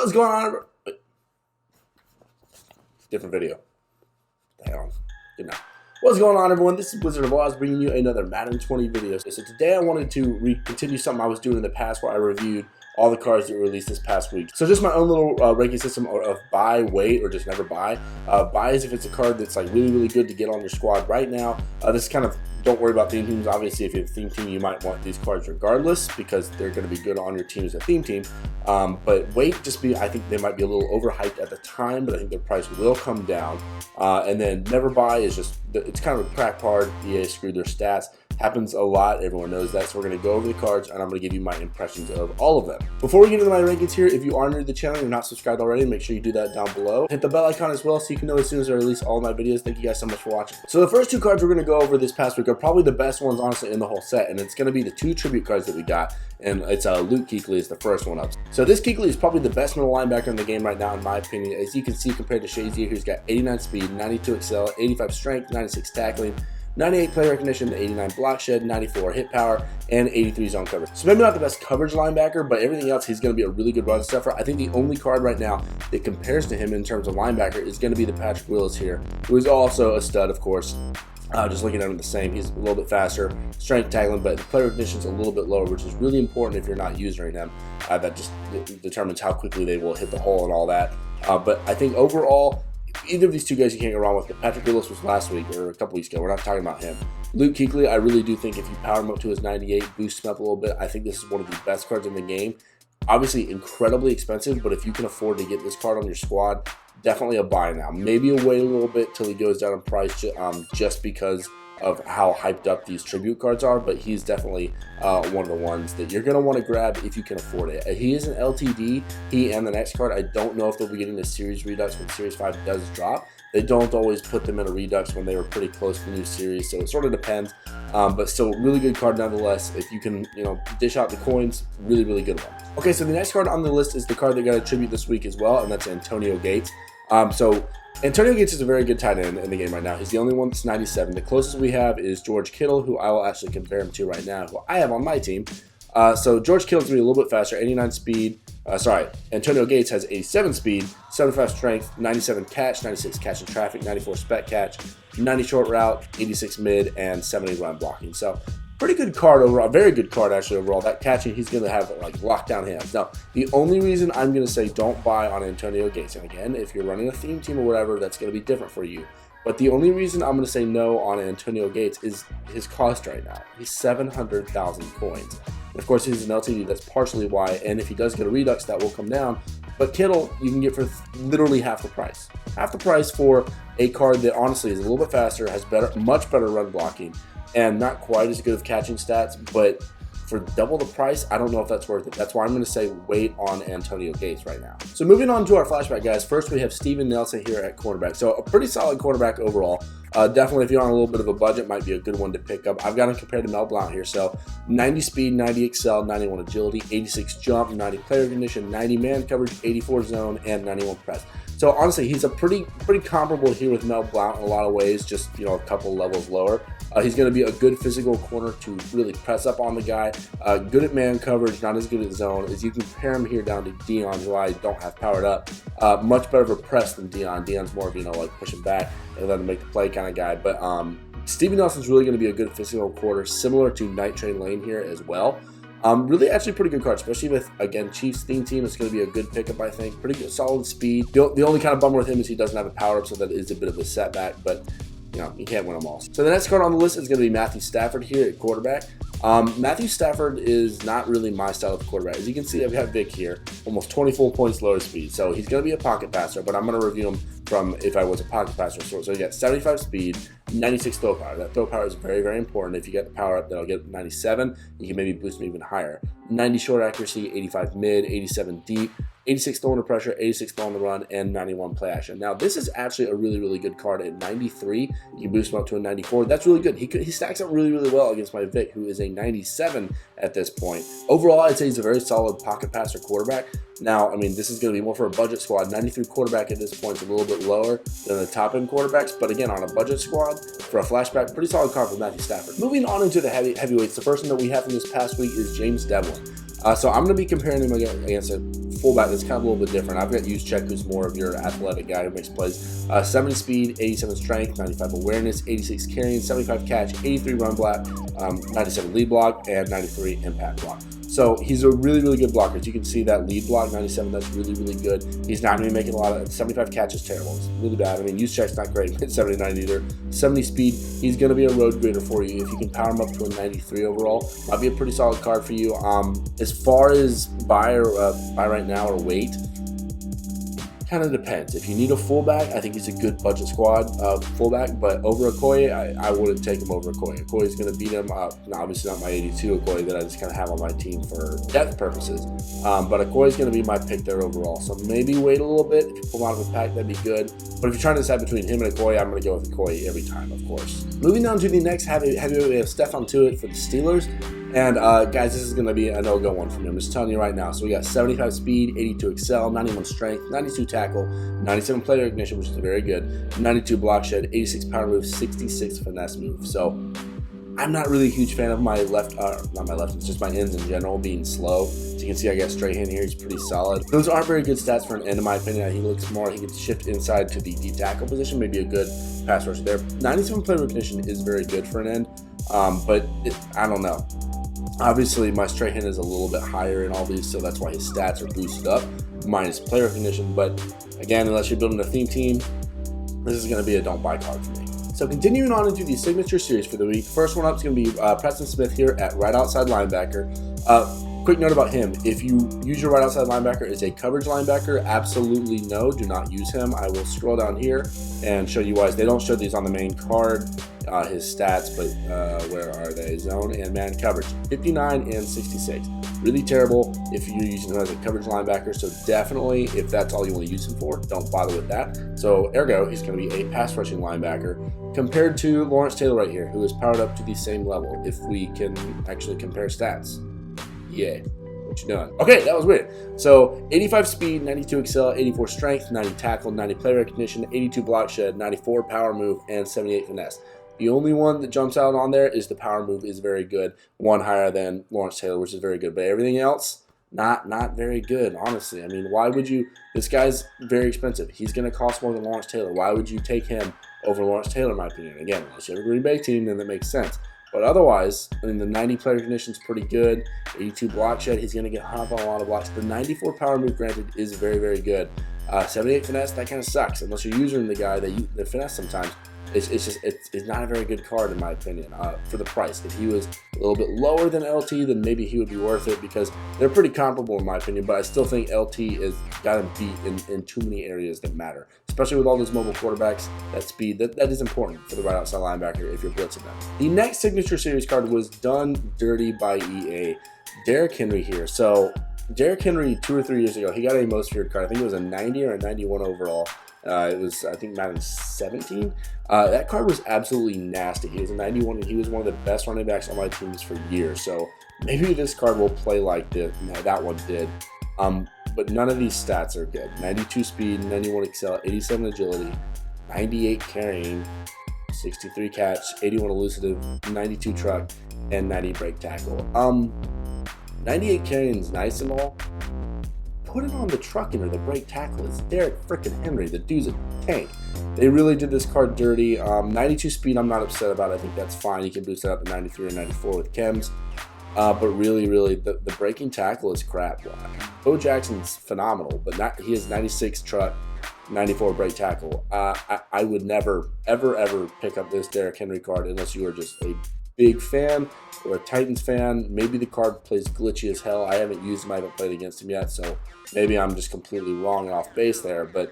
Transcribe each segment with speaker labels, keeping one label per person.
Speaker 1: What's going on? Different video. What the hell? Good night. What's going on, everyone? This is Wizard of Oz bringing you another Madden 20 video. So today I wanted to continue something I was doing in the past where I reviewed all the cards that were released this past week. So just my own little ranking system of buy, wait, or just never buy. Buy is if it's a card that's like really good to get on your squad right now. This is kind of, don't worry about theme teams. Obviously, if you have a theme team, you might want these cards regardless because they're going to be good on your team as a theme team. But wait, I think they might be a little overhyped at the time, but I think their price will come down. And then never buy is just, it's kind of a crack card. EA screwed their stats. Happens a lot, everyone knows that. So we're going to go over the cards and I'm going to give you my impressions of all of them. Before we get into my rankings here, if you are new to the channel and you're not subscribed already, make sure you do that down below. Hit the bell icon as well so you can know as soon as I release all of my videos. Thank you guys so much for watching. So the first two cards we're going to go over this past week are probably the best ones, honestly, in the whole set. And it's going to be the two tribute cards that we got. And it's Kuechly is the first one up. So this Kuechly is probably the best middle linebacker in the game right now, in my opinion. As you can see, compared to Shazier, who's got 89 speed, 92 excel, 85 strength, 96 tackling, 98 play recognition, 89 block shed, 94 hit power, and 83 zone coverage. So maybe not the best coverage linebacker, but everything else, he's going to be a really good run stuffer. I think the only card right now that compares to him in terms of linebacker is going to be the Patrick Willis here, who is also a stud, of course. Just looking at him the same, he's a little bit faster, strength tackling, but the play recognition is a little bit lower, which is really important if you're not using them. That just determines how quickly they will hit the hole and all that. But I think overall, either of these two guys you can't go wrong with. But Patrick Willis was last week or a couple weeks ago. We're not talking about him. Kuechly, I really do think if you power him up to his 98, boost him up a little bit, I think this is one of the best cards in the game. Obviously incredibly expensive, but if you can afford to get this card on your squad, definitely a buy now. Maybe wait a little bit till he goes down in price just because of how hyped up these tribute cards are, but he's definitely one of the ones that you're going to want to grab if you can afford it. He is an LTD, he and the next card. I don't know if they'll be getting a Series Redux when Series 5 does drop. They don't always put them in a Redux when they were pretty close to the new series, so it sort of depends. But still, really good card nonetheless. If you can, dish out the coins, really good one. Okay, so the next card on the list is the card that got a tribute this week as well, and that's Antonio Gates. So Antonio Gates is a very good tight end in the game right now. He's the only one that's 97. The closest we have is George Kittle, who I will actually compare him to right now, who I have on my team. So George Kittle's going to be a little bit faster, 89 speed. Antonio Gates has 87 speed, 75 strength, 97 catch, 96 catch in traffic, 94 spec catch, 90 short route, 86 mid, and 70 run blocking. So pretty good card overall, very good card actually overall. That catching, he's going to have like lockdown hands. Now, the only reason I'm going to say don't buy on Antonio Gates, and again, if you're running a theme team or whatever, that's going to be different for you. But the only reason I'm going to say no on Antonio Gates is his cost right now. He's 700,000 coins. And of course, he's an LTD, that's partially why, and if he does get a Redux, that will come down. But Kittle, you can get for literally half the price. Half the price for a card that honestly is a little bit faster, has much better run blocking, and not quite as good of catching stats, but for double the price, I don't know if that's worth it. That's why I'm going to say wait on Antonio Gates right now. So moving on to our flashback, guys. First, we have Steven Nelson here at cornerback. So a pretty solid cornerback overall. Definitely, if you're on a little bit of a budget, might be a good one to pick up. I've got him compared to Mel Blount here. So 90 speed, 90 excel, 91 agility, 86 jump, 90 play recognition, 90 man coverage, 84 zone, and 91 press. So honestly, he's a pretty comparable here with Mel Blount in a lot of ways, just a couple levels lower. He's going to be a good physical corner to really press up on the guy. Good at man coverage, not as good at zone. As you compare him here down to Dion, who I don't have powered up, much better of a press than Dion. Dion's more of like pushing back and let him make the play kind of guy. But Steven Nelson's really going to be a good physical corner, similar to Night Train Lane here as well. Really actually pretty good card, especially with, again, Chiefs theme team. It's going to be a good pickup, I think. Pretty good, solid speed. The only kind of bummer with him is he doesn't have a power up, so that is a bit of a setback, but you can't win them all. So the next card on the list is going to be Matthew Stafford here at quarterback. Matthew Stafford is not really my style of quarterback. As you can see, I've got Vic here, almost 24 points lower speed. So he's going to be a pocket passer, but I'm going to review him from if I was a pocket passer. So he got 75 speed, 96 throw power. That throw power is very important. If you get the power up, then I'll get 97. You can maybe boost him even higher. 90 short accuracy, 85 mid, 87 deep, 86 throw under pressure, 86 throw on the run, and 91 play action. Now, this is actually a really good card at 93. You can boost him up to a 94. That's really good. He stacks up really well against my Vic, who is a 97 at this point. Overall, I'd say he's a very solid pocket passer quarterback. Now, I mean, this is going to be more for a budget squad. 93 quarterback at this point is a little bit lower than the top-end quarterbacks, but again, on a budget squad, for a flashback, pretty solid card for Matthew Stafford. Moving on into the heavyweights, the first one that we have from this past week is James Devlin. So I'm going to be comparing him against a fullback that's kind of a little bit different. I've got Juszczyk, who's more of your athletic guy who makes plays. 70 speed, 87 strength, 95 awareness, 86 carrying, 75 catch, 83 run block, 97 lead block, and 93 impact block. So he's a really, really good blocker. As you can see, that lead block, 97, that's really, really good. He's not going to be making a lot of 75 catches, terrible. It's really bad. I mean, Juszczyk's not great, 79 either. 70 speed, he's going to be a road grader for you. If you can power him up to a 93 overall, might be a pretty solid card for you. As far as buy right now or wait, kind of depends. If you need a fullback, I think he's a good budget squad fullback, but over Okoye, I wouldn't take him over Okoye. Okoye's going to beat him. Obviously not my 82 Okoye that I just kind of have on my team for depth purposes, but Okoye's going to be my pick there overall. So maybe wait a little bit. If you pull him out of a pack, that'd be good. But if you're trying to decide between him and Okoye, I'm going to go with Okoye every time, of course. Moving down to the next heavyweight, we have Stephon Tuitt for the Steelers. And guys, this is going to be a no-go one for me. I'm just telling you right now. So we got 75 speed, 82 excel, 91 strength, 92 tackle, 97 play recognition, which is very good, 92 block shed, 86 power move, 66 finesse move. So I'm not really a huge fan of my left, not my left, it's just my ends in general being slow. So you can see I got straight hand here, he's pretty solid. Those aren't very good stats for an end in my opinion. He looks more, he can shift inside to the D tackle position, maybe a good pass rusher there. 97 play recognition is very good for an end, but I don't know. Obviously, my straight hand is a little bit higher in all these, so that's why his stats are boosted up, minus play recognition. But again, unless you're building a theme team, this is going to be a don't buy card for me. So continuing on into the signature series for the week, first one up is going to be Preston Smith here at right outside linebacker. Quick note about him, if you use your right outside linebacker as a coverage linebacker, absolutely no, do not use him. I will scroll down here and show you why. They don't show these on the main card, his stats, but where are they? Zone and man coverage, 59 and 66. Really terrible if you're using him as a coverage linebacker, so definitely, if that's all you want to use him for, don't bother with that. So ergo, he's going to be a pass rushing linebacker compared to Lawrence Taylor right here, who is powered up to the same level, if we can actually compare stats. Yeah, what you doing? Okay, that was weird. So 85 speed, 92 excel, 84 strength, 90 tackle, 90 play recognition, 82 block shed, 94 power move, and 78 finesse. The only one that jumps out on there is the power move is very good, one higher than Lawrence Taylor, which is very good. But everything else, not very good, honestly. I mean, why would you? This guy's very expensive. He's going to cost more than Lawrence Taylor. Why would you take him over Lawrence Taylor, in my opinion? Again, unless you have a Green Bay team, then that makes sense. But otherwise, I mean, the 90 play recognition is pretty good. 82 block shed, he's going to get hung up on a lot of blocks. The 94 power move, granted, is very, very good. 78 finesse, that kind of sucks. Unless you're using the guy that finesse sometimes. It's not a very good card in my opinion for the price. If he was a little bit lower than LT, then maybe he would be worth it because they're pretty comparable in my opinion, but I still think LT is got him beat in too many areas that matter, especially with all those mobile quarterbacks. That speed, that is important for the right outside linebacker if you're blitzing them. The next signature series card was done dirty by EA. Derrick Henry here. So Derrick Henry 2 or 3 years ago, he got a most feared card. I think it was a 90 or a 91 overall. It was, I think, Madden 17. That card was absolutely nasty. He was a 91, and he was one of the best running backs on my teams for years. So maybe this card will play like that one did. But none of these stats are good. 92 speed, 91 excel, 87 agility, 98 carrying, 63 catch, 81 elusive, 92 truck, and 90 break tackle. 98 carrying is nice and all. Put it on the trucking or the break tackle. It's Derrick freaking Henry. The dude's a tank. They really did this card dirty. 92 speed, I'm not upset about. I think that's fine. You can boost that up to 93 or 94 with chems. But really, the breaking tackle is crap. Bo Jackson's phenomenal, but he has 96 truck, 94 break tackle. I would never, ever pick up this Derrick Henry card unless you are just a big fan or a Titans fan. Maybe the card plays glitchy as hell. I haven't used him. I haven't played against him yet, so maybe I'm just completely wrong and off base there, but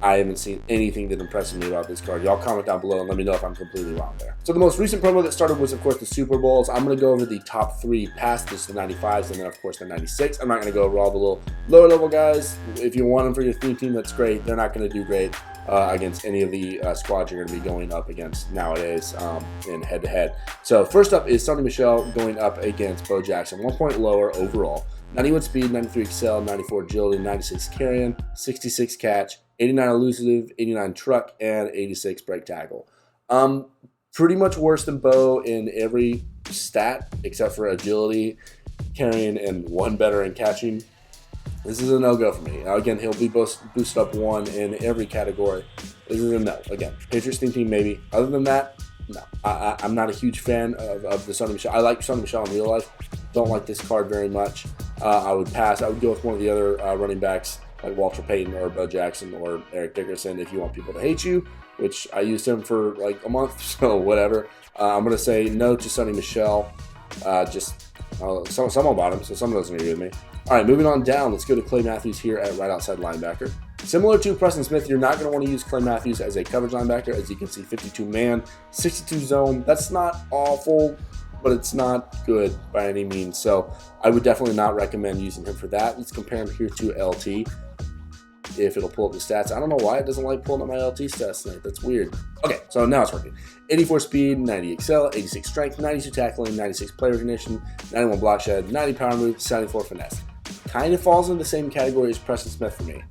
Speaker 1: I haven't seen anything that impresses me about this card. Y'all comment down below and let me know if I'm completely wrong there. So the most recent promo that started was, of course, the Super Bowls. I'm going to go over the top 3 past this, the 95s, and then, of course, the 96. I'm not going to go over all the little lower-level guys. If you want them for your theme team, that's great. They're not going to do great against any of the squads you're going to be going up against nowadays in head-to-head. So first up is Sonny Michel going up against Bo Jackson. 1 point lower overall. 91 speed, 93 excel, 94 agility, 96 carrying, 66 catch, 89 elusive, 89 truck, and 86 break tackle. Pretty much worse than Bo in every stat except for agility carrying and 1 better in catching, this is a no-go for me. Again, he'll be boosted up 1 in every category. This is a no. Again, Patriots team maybe. Other than that, no. I'm not a huge fan of the Sonny Michel. I like Sonny Michel in real life. Don't like this card very much. I would pass. I would go with one of the other running backs like Walter Payton or Bo Jackson or Eric Dickerson if you want people to hate you, which I used him for like a month, so whatever. I'm going to say no to Sonny Michel. Someone bought him, so someone doesn't agree with me. All right, moving on down, let's go to Clay Matthews here at right outside linebacker. Similar to Preston Smith, you're not going to want to use Clay Matthews as a coverage linebacker. As you can see, 52 man, 62 zone. That's not awful, but it's not good by any means. So I would definitely not recommend using him for that. Let's compare him here to LT. If it'll pull up the stats. I don't know why it doesn't like pulling up my LT stats tonight. That's weird. Okay, so now it's working. 84 speed, 90 excel, 86 strength, 92 tackling, 96 play recognition, 91 block shed, 90 power move, 74 finesse. Kind of falls in the same category as Preston Smith for me.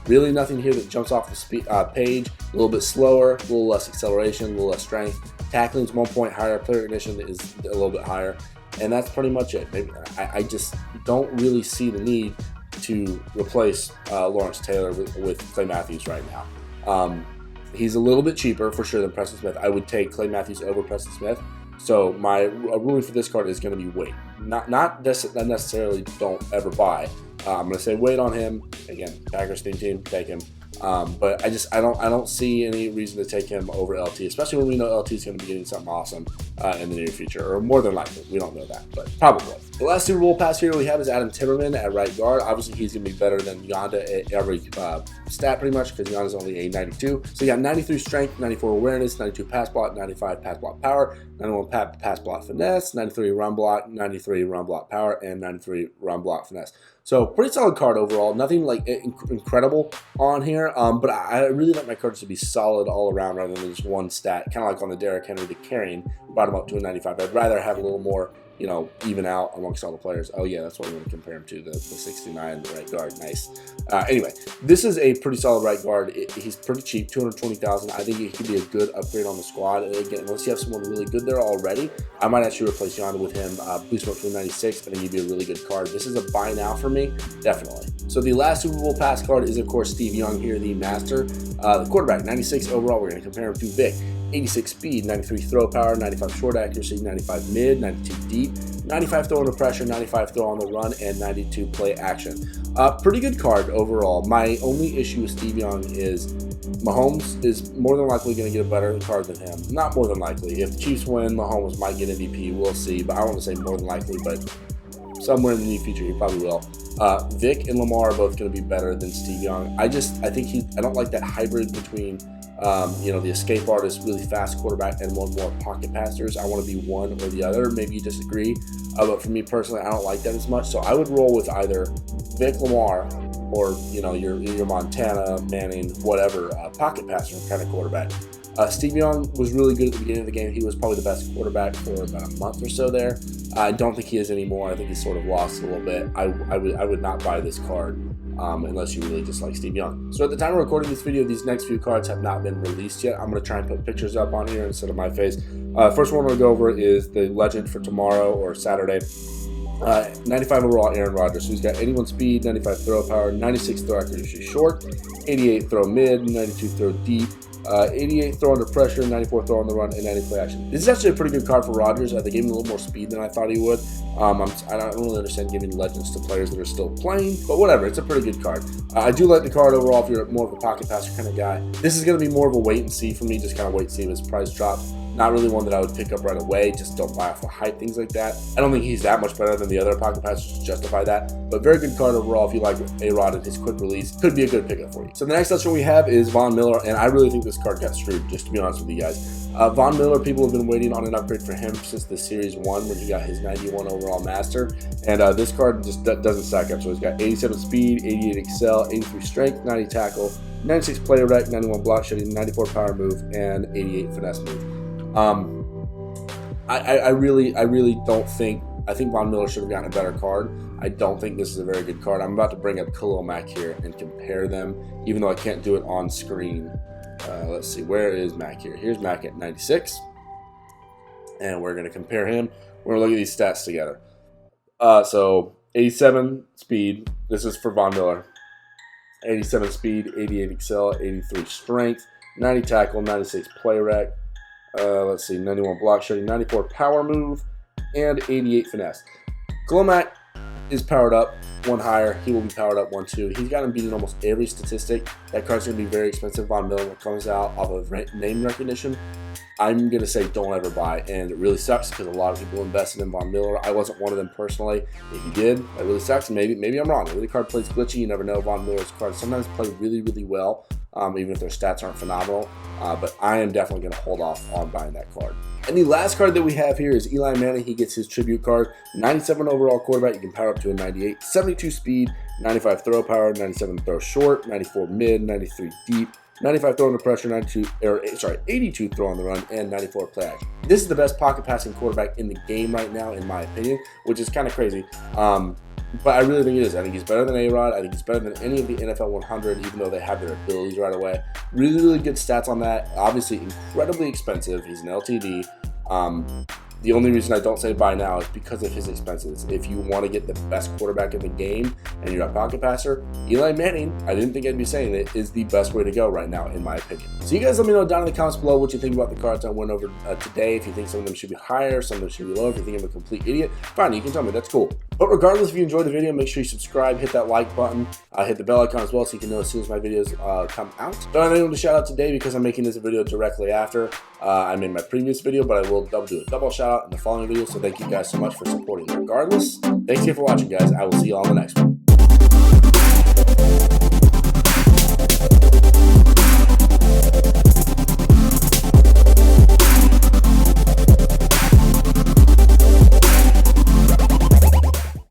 Speaker 1: Really nothing here that jumps off the page. A little bit slower, a little less acceleration, a little less strength. Tackling's 1 point higher, play recognition is a little bit higher. And that's pretty much it. Maybe I just don't really see the need to replace Lawrence Taylor with Clay Matthews right now. He's a little bit cheaper for sure than Preston Smith. I would take Clay Matthews over Preston Smith. So my ruling for this card is going to be wait. Not necessarily don't ever buy. I'm going to say wait on him. Again, Packers team, take him. But I don't see any reason to take him over LT, especially when we know LT is going to be getting something awesome in the near future, or more than likely. We don't know that, but probably. The last Super Bowl pass here we have is Adam Timmerman at right guard. Obviously, he's going to be better than Yonda at every stat pretty much because Yonda's only a 92. So you got 93 strength, 94 awareness, 92 pass block, 95 pass block power, 91 pass block finesse, 93 run block, 93 run block power, and 93 run block finesse. So pretty solid card overall. Nothing like incredible on here, but I really like my cards to be solid all around rather than just one stat. Kind of like on the Derrick Henry, the carrying brought him up to a 95. I'd rather have a little more, even out amongst all the players. Oh yeah, that's what we're going to compare him to, the 69, the right guard. Nice. Anyway, this is a pretty solid right guard. He's pretty cheap, $220,000. I think it could be a good upgrade on the squad. And again, unless you have someone really good there already, I might actually replace Yonda with him, boost him up to a 96. I think he'd be a really good card. This is a buy now for me, definitely. So the last Super Bowl pass card is, of course, Steve Young here, the master. The quarterback, 96 overall. We're going to compare him to Vic. 86 speed, 93 throw power, 95 short accuracy, 95 mid, 92 deep, 95 throw under pressure, 95 throw on the run, and 92 play action. Pretty good card overall. My only issue with Steve Young is Mahomes is more than likely going to get a better card than him. Not more than likely. If the Chiefs win, Mahomes might get MVP. We'll see, but I want to say more than likely, but somewhere in the near future he probably will. Vic and Lamar are both going to be better than Steve Young. I don't like that hybrid between the escape artist, really fast quarterback, and one more pocket passers. I want to be one or the other. Maybe you disagree, but for me personally, I don't like that as much. So I would roll with either Vic, Lamar, or your Montana, Manning, whatever pocket passer kind of quarterback. Steve Young was really good at the beginning of the game. He was probably the best quarterback for about a month or so there. I don't think he is anymore. I think he's sort of lost a little bit. I would not buy this card unless you really dislike Steve Young. So at the time of recording this video, these next few cards have not been released yet. I'm going to try and put pictures up on here instead of my face. First one I'm going to go over is the legend for tomorrow or Saturday. 95 overall Aaron Rodgers. So he's got 81 speed, 95 throw power, 96 throw accuracy short, 88 throw mid, 92 throw deep, 88 throw under pressure, 94 throw on the run, and 90 play action. This is actually a pretty good card for Rodgers. They gave him a little more speed than I thought he would. I don't really understand giving legends to players that are still playing, but whatever. It's a pretty good card. I do like the card overall if you're more of a pocket passer kind of guy. This is going to be more of a wait and see for me, just kind of wait and see if his price drops. Not really one that I would pick up right away. Just don't buy off the hype, things like that. I don't think he's that much better than the other pocket passers to justify that. But very good card overall if you like A-Rod and his quick release. Could be a good pickup for you. So the next legend we have is Von Miller, and I really think this card got screwed, just to be honest with you guys. Von Miller, people have been waiting on an upgrade for him since the Series 1 when he got his 91 overall master. And this card just doesn't stack up. So he's got 87 speed, 88 excel, 83 strength, 90 tackle, 96 play rec, 91 block shedding, 94 power move, and 88 finesse move. I really don't think. I think Von Miller should have gotten a better card. I don't think this is a very good card. I'm about to bring up Khalil Mack here and compare them, even though I can't do it on screen. Let's see, where is Mack here? Here's Mack at 96, and we're going to compare him. We're going to look at these stats together. So 87 speed. This is for Von Miller. 87 speed, 88 excel, 83 strength, 90 tackle, 96 play rec. Let's see, 91 block shooting, 94 power move, and 88 finesse. Glomac is powered up one higher. He will be powered up 1-2. He's got him beating almost every statistic. That card's going to be very expensive. Von Miller, when it comes out off of name recognition, I'm going to say don't ever buy. And it really sucks because a lot of people invested in Von Miller. I wasn't one of them personally. If you did, that really sucks. Maybe I'm wrong. Maybe the card plays glitchy. You never know. Von Miller's cards sometimes play really, really well, even if their stats aren't phenomenal. But I am definitely going to hold off on buying that card. And the last card that we have here is Eli Manning. He gets his tribute card. 97 overall quarterback. You can power up to a 98. 72 speed, 95 throw power, 97 throw short, 94 mid, 93 deep, 95 throw under pressure, 82 throw on the run, and 94 play action. This is the best pocket passing quarterback in the game right now, in my opinion, which is kind of crazy. But I really think it is. I think he's better than A-Rod. I think he's better than any of the NFL 100, even though they have their abilities right away. Really, really good stats on that. Obviously, incredibly expensive. He's an LTD. The only reason I don't say buy now is because of his expenses. If you want to get the best quarterback in the game and you're a pocket passer, Eli Manning, I didn't think I'd be saying it, is the best way to go right now, in my opinion. So you guys let me know down in the comments below what you think about the cards I went over today. If you think some of them should be higher, some of them should be lower. If you think I'm a complete idiot, fine, you can tell me. That's cool. But regardless, if you enjoyed the video, make sure you subscribe, hit that like button, hit the bell icon as well so you can know as soon as my videos come out. Don't have anyone to shout out today because I'm making this video directly after I made my previous video, but I will do a double shout out in the following video. So thank you guys so much for supporting regardless. Thanks again for watching, guys. I will see you all in the next one.